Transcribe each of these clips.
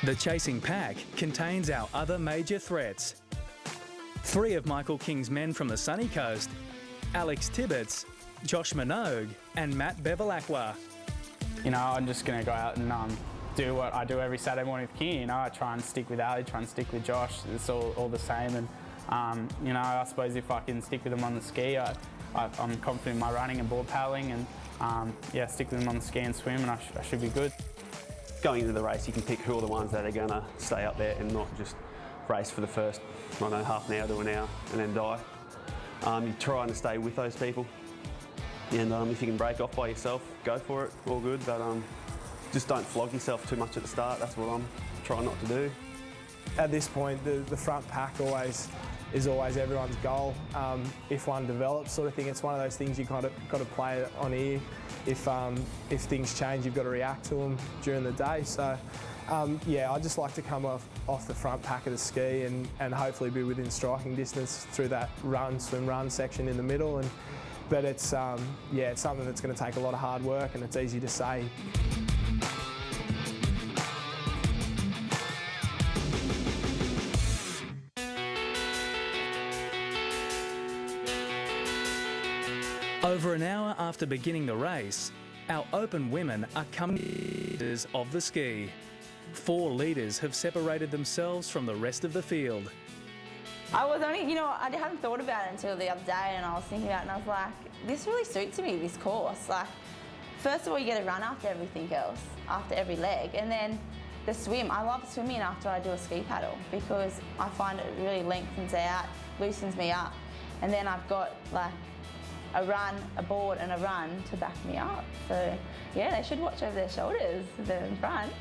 The chasing pack contains our other major threats. 3 of Michael King's men from the sunny coast, Alex Tibbetts, Josh Minogue and Matt Bevilacqua. You know, I'm just going to go out and do what I do every Saturday morning with King. You know, I try and stick with Ali, try and stick with Josh. It's all the same. And, you know, I suppose if I can stick with them on the ski, I'm confident in my running and board paddling and, yeah, stick with them on the ski and swim and I should be good. Going into the race, you can pick who are the ones that are going to stay up there and not just race for the first, I don't know, half an hour to an hour and then die. You're trying to stay with those people. And if you can break off by yourself, go for it, all good, but just don't flog yourself too much at the start. That's what I'm trying not to do. At this point, the front pack is always everyone's goal. If one develops sort of thing, it's one of those things you got to play on ear. If things change, you've got to react to them during the day. So yeah, I just like to come off the front pack of the ski and hopefully be within striking distance through that swim run section in the middle. But it's yeah, it's something that's going to take a lot of hard work, and it's easy to say. Over an hour after beginning the race, our open women are coming leaders of the ski. 4 leaders have separated themselves from the rest of the field. I was only, you know, I hadn't thought about it until the other day, and I was thinking about it and I was like, this really suits me, this course. Like, first of all, you get a run after everything else, after every leg, and then the swim. I love swimming after I do a ski paddle because I find it really lengthens out, loosens me up, and then I've got like a run, a board and a run to back me up. So yeah, they should watch over their shoulders, they're in front.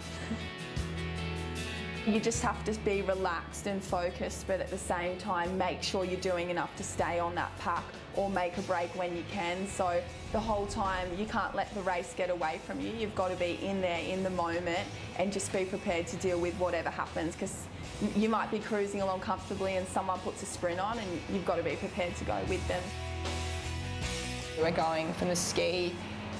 You just have to be relaxed and focused, but at the same time make sure you're doing enough to stay on that pack or make a break when you can. So the whole time you can't let the race get away from you. You've got to be in there in the moment and just be prepared to deal with whatever happens, because you might be cruising along comfortably and someone puts a sprint on and you've got to be prepared to go with them. We're going from the ski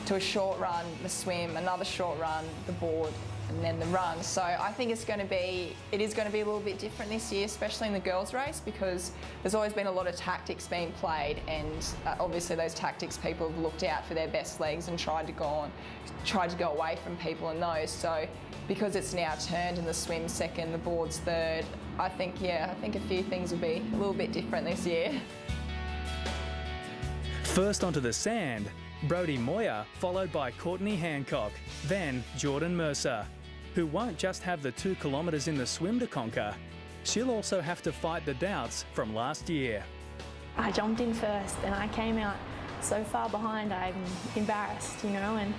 to a short run, the swim, another short run, the board, and then the run. So I think it is going to be a little bit different this year, especially in the girls' race, because there's always been a lot of tactics being played, and obviously those tactics people have looked out for their best legs and tried to go away from people in those. So because it's now turned and the swim second, the board's third, I think a few things will be a little bit different this year. First onto the sand, Brodie Moyer, followed by Courtney Hancock, then Jordan Mercer, who won't just have the 2 kilometres in the swim to conquer, she'll also have to fight the doubts from last year. I jumped in first and I came out so far behind, I'm embarrassed, you know, and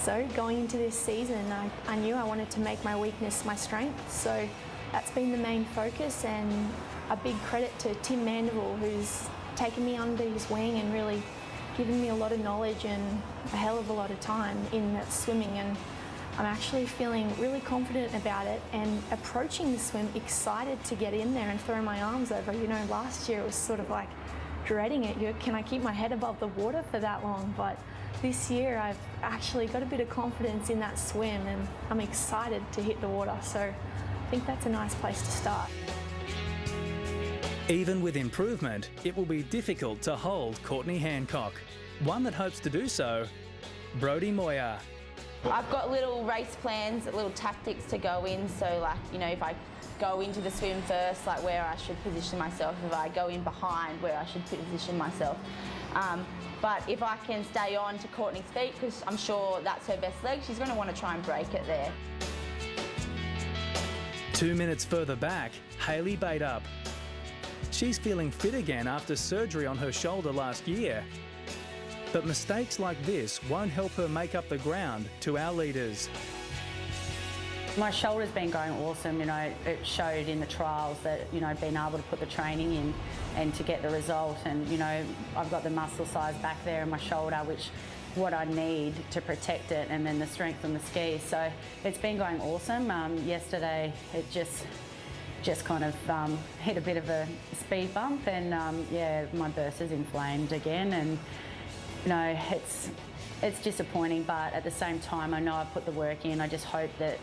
so going into this season, I knew I wanted to make my weakness my strength, so that's been the main focus, and a big credit to Tim Mandeville, who's taken me under his wing and really given me a lot of knowledge and a hell of a lot of time in that swimming, and I'm actually feeling really confident about it and approaching the swim excited to get in there and throw my arms over. You know, last year it was sort of like dreading it. Can I keep my head above the water for that long? But this year I've actually got a bit of confidence in that swim and I'm excited to hit the water. So I think that's a nice place to start. Even with improvement, it will be difficult to hold Courtney Hancock. One that hopes to do so, Brodie Moyer. I've got little race plans, little tactics to go in, so like, you know, if I go into the swim first, like where I should position myself, if I go in behind, where I should position myself. But if I can stay on to Courtney's feet, because I'm sure that's her best leg, she's going to want to try and break it there. 2 minutes further back, Hayley Bateup. She's feeling fit again after surgery on her shoulder last year. But mistakes like this won't help her make up the ground to our leaders. My shoulder's been going awesome, you know, it showed in the trials that, you know, being able to put the training in and to get the result, and, you know, I've got the muscle size back there in my shoulder, which what I need to protect it, and then the strength on the ski. So it's been going awesome. Yesterday it just kind of hit a bit of a speed bump, and yeah, my burst is inflamed again, and you know, it's disappointing, but at the same time I know I put the work in. I just hope that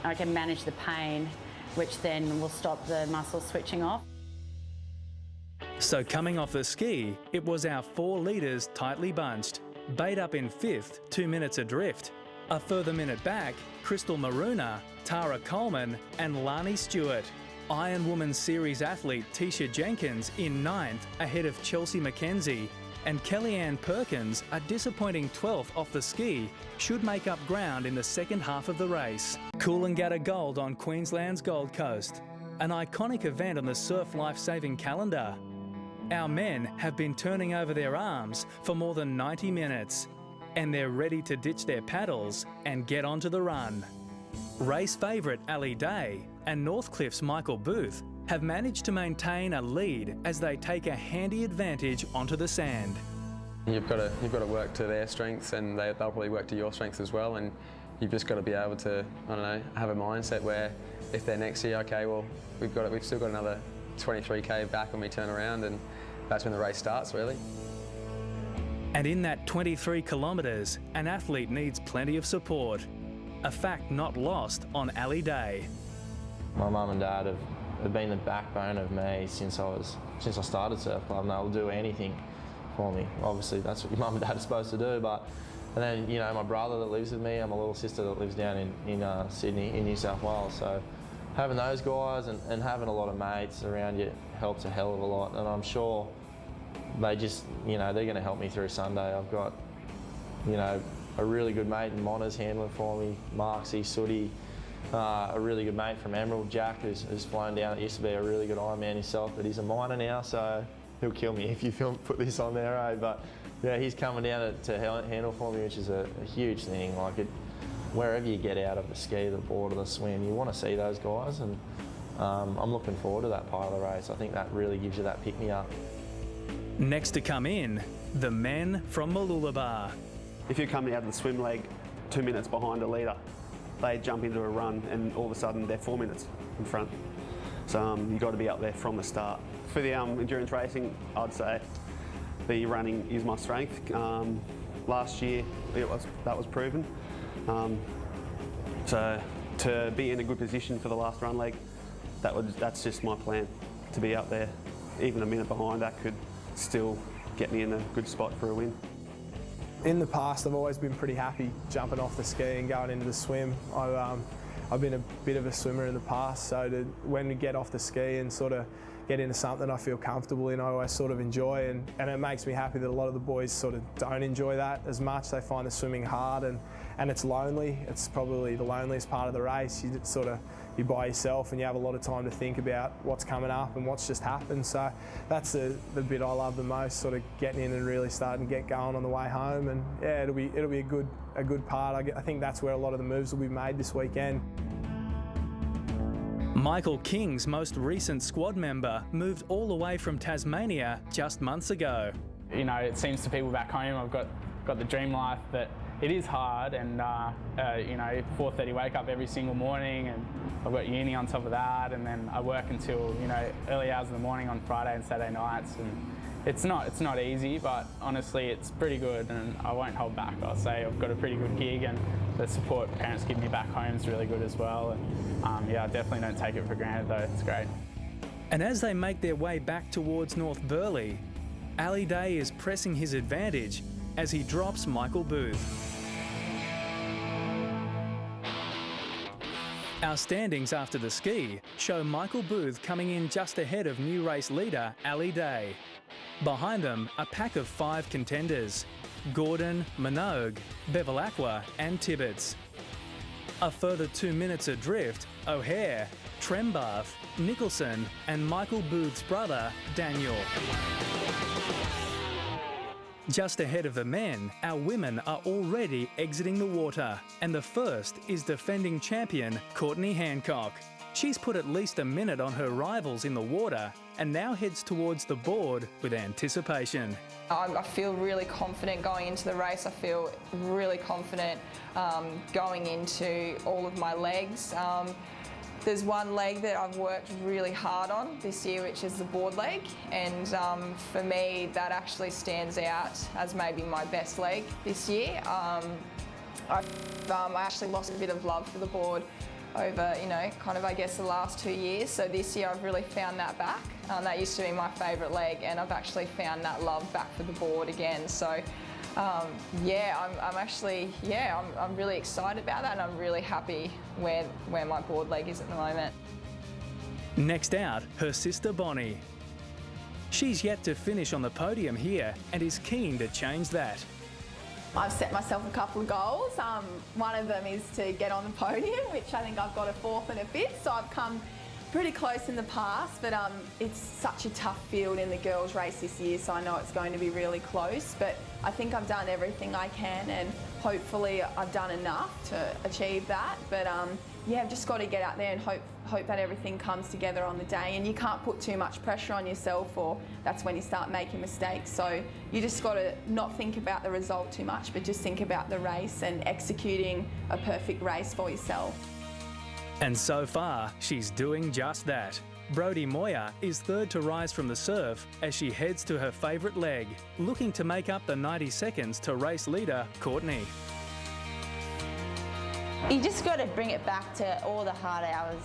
I can manage the pain, which then will stop the muscles switching off. So coming off the ski, it was our 4 leaders tightly bunched, Bait up in 5th, 2 minutes adrift. A further minute back, Crystal Maruna, Tara Coleman and Lani Stewart. Iron Woman Series athlete Tisha Jenkins in 9th ahead of Chelsea McKenzie, and Kellyanne Perkins, a disappointing 12th off the ski, should make up ground in the second half of the race. Coolangatta Gold on Queensland's Gold Coast, an iconic event on the surf life-saving calendar. Our men have been turning over their arms for more than 90 minutes, and they're ready to ditch their paddles and get onto the run. Race favourite Ali Day and Northcliffe's Michael Booth have managed to maintain a lead as they take a handy advantage onto the sand. You've got to work to their strengths, and they'll probably work to your strengths as well, and you've just got to be able to, I don't know, have a mindset where if they're next to you, okay, well, we've still got another 23k back when we turn around, and that's when the race starts, really. And in that 23 kilometres, an athlete needs plenty of support. A fact not lost on Ali Day. My mum and dad have been the backbone of me since I started surf club, and they'll do anything for me. Obviously, that's what your mum and dad are supposed to do, and then, you know, my brother that lives with me and my little sister that lives down in Sydney, in New South Wales. So having those guys and having a lot of mates around you helps a hell of a lot, and I'm sure they just, you know, they're going to help me through Sunday. I've got, you know, a really good mate in Mona's handling for me, Marksy, Sooty, a really good mate from Emerald, Jack, who's flown down. It used to be a really good Ironman himself, but he's a minor now, so he'll kill me if you put this on there, eh? But yeah, he's coming down to handle for me, which is a huge thing. Like, wherever you get out of the ski, the board, or the swim, you want to see those guys, and I'm looking forward to that part of the race. I think that really gives you that pick-me-up. Next to come in, the men from Mooloolaba. If you're coming out of the swim leg 2 minutes behind a leader, they jump into a run and all of a sudden they're 4 minutes in front. So you've got to be up there from the start. For the endurance racing, I'd say the running is my strength. Last year that was proven. So to be in a good position for the last run leg, that's just my plan, to be up there. Even a minute behind, that could still get me in a good spot for a win. In the past, I've always been pretty happy jumping off the ski and going into the swim. I've been a bit of a swimmer in the past, so when we get off the ski and sort of get into something I feel comfortable in, I always sort of enjoy, and it makes me happy that a lot of the boys sort of don't enjoy that as much. They find the swimming hard and it's lonely. It's probably the loneliest part of the race. You're by yourself and you have a lot of time to think about what's coming up and what's just happened. So that's the bit I love the most, sort of getting in and really starting to get going on the way home. And yeah, it'll be a good part. I think that's where a lot of the moves will be made this weekend. Michael King's most recent squad member moved all the way from Tasmania just months ago. You know, it seems to people back home I've got the dream life, but it is hard, and you know, 4:30 wake up every single morning, and I've got uni on top of that, and then I work until, you know, early hours in the morning on Friday and Saturday nights, and it's not easy, but honestly it's pretty good, and I won't hold back. I'll say I've got a pretty good gig, and the support parents give me back home is really good as well, and yeah, I definitely don't take it for granted though. It's great. And as they make their way back towards North Burleigh, Ali Day is pressing his advantage as he drops Michael Booth. Our standings after the ski show Michael Booth coming in just ahead of new race leader Ali Day. Behind them, a pack of 5 contenders: Gordon, Minogue, Bevilacqua and Tibbetts. A further 2 minutes adrift, O'Hare, Trembath, Nicholson and Michael Booth's brother, Daniel. Just ahead of the men, our women are already exiting the water, and the first is defending champion Courtney Hancock. She's put at least a minute on her rivals in the water and now heads towards the board with anticipation. I feel really confident going into the race. I feel really confident going into all of my legs. There's one leg that I've worked really hard on this year, which is the board leg, and for me that actually stands out as maybe my best leg this year. I actually lost a bit of love for the board over, you know, kind of I guess the last 2 years. So this year I've really found that back. That used to be my favourite leg, and I've actually found that love back for the board again. So yeah, I'm really excited about that, and I'm really happy where my board leg is at the moment. Next out, her sister Bonnie. She's yet to finish on the podium here and is keen to change that. I've set myself a couple of goals. One of them is to get on the podium, which I think I've got a 4th and a 5th, so I've come pretty close in the past, but it's such a tough field in the girls' race this year, so I know it's going to be really close, but I think I've done everything I can, and hopefully I've done enough to achieve that. But yeah, I've just got to get out there and hope that everything comes together on the day, and you can't put too much pressure on yourself, or that's when you start making mistakes. So you just got to not think about the result too much, but just think about the race and executing a perfect race for yourself. And so far, she's doing just that. Brodie Moyer is third to rise from the surf as she heads to her favourite leg, looking to make up the 90 seconds to race leader Courtney. You just got to bring it back to all the hard hours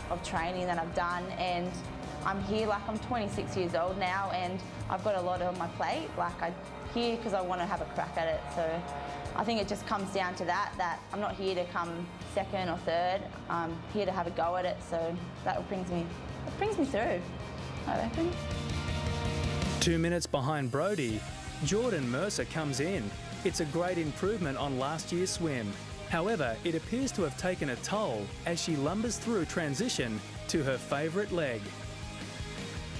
of training that I've done, and I'm here, like I'm 26 years old now, and I've got a lot on my plate. Like I'm here because I want to have a crack at it. So I think it just comes down to that I'm not here to come second or third. I'm here to have a go at it. So that brings me through, I reckon. 2 minutes behind Brodie, Jordan Mercer comes in. It's a great improvement on last year's swim. However, it appears to have taken a toll as she lumbers through transition to her favourite leg.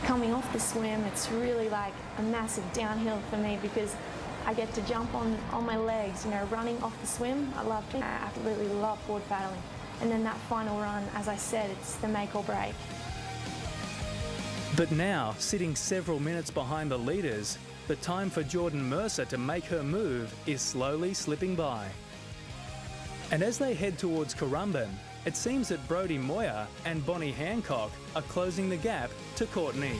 Coming off the swim, it's really like a massive downhill for me because I get to jump on my legs, you know, running off the swim. I absolutely love board paddling. And then that final run, as I said, it's the make or break. But now, sitting several minutes behind the leaders, the time for Jordan Mercer to make her move is slowly slipping by. And as they head towards Currumbin, it seems that Brodie Moyer and Bonnie Hancock are closing the gap to Courtney.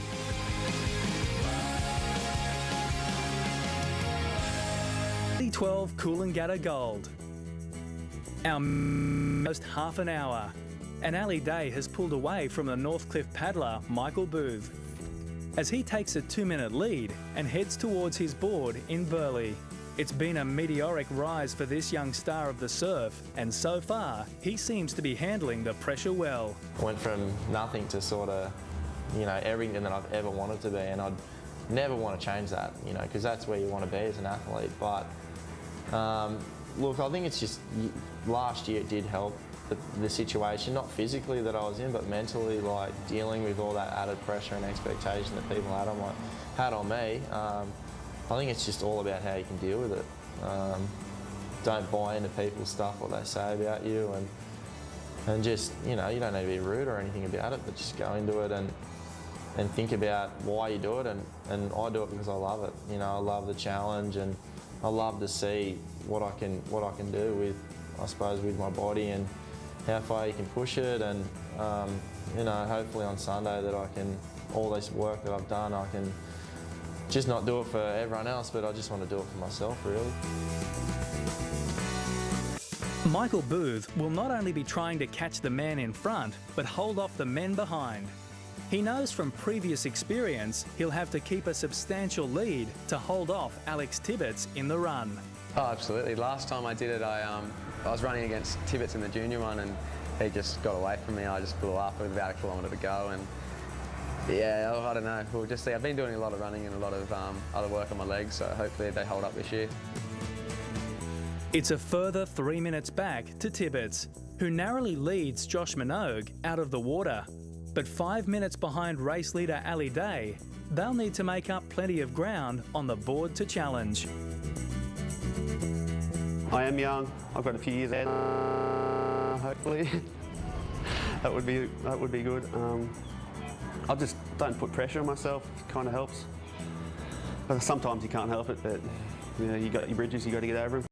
The 12 Coolangatta Gold. Our most half an hour, and Ali Day has pulled away from the Northcliffe paddler Michael Booth as he takes a 2-minute lead and heads towards his board in Burleigh. It's been a meteoric rise for this young star of the surf, and so far, he seems to be handling the pressure well. I went from nothing to sort of, you know, everything that I've ever wanted to be, and I'd never want to change that, you know, because that's where you want to be as an athlete. But look, I think it's just, last year it did help the situation, not physically that I was in, but mentally, like dealing with all that added pressure and expectation that people had on me. I think it's just all about how you can deal with it. Don't buy into people's stuff, what they say about you, and just, you know, you don't need to be rude or anything about it, but just go into it and think about why you do it, and I do it because I love it. You know, I love the challenge, and I love to see what I can do with, I suppose, with my body and how far you can push it, and you know, hopefully on Sunday that I can, all this work that I've done, I can just not do it for everyone else, but I just want to do it for myself, really. Michael Booth will not only be trying to catch the man in front, but hold off the men behind. He knows from previous experience he'll have to keep a substantial lead to hold off Alex Tibbetts in the run. Oh, absolutely. Last time I did it, I was running against Tibbetts in the junior one, and he just got away from me. I just blew up with about a kilometre to go, and yeah, I don't know. We'll just see. I've been doing a lot of running and a lot of other work on my legs, so hopefully they hold up this year. It's a further 3 minutes back to Tibbetts, who narrowly leads Josh Minogue out of the water. But 5 minutes behind race leader Ali Day, they'll need to make up plenty of ground on the board to challenge. I am young. I've got a few years ahead. Hopefully, that would be good. I just don't put pressure on myself. It kind of helps. But sometimes you can't help it. But you know, you got your bridges. You got to get over them.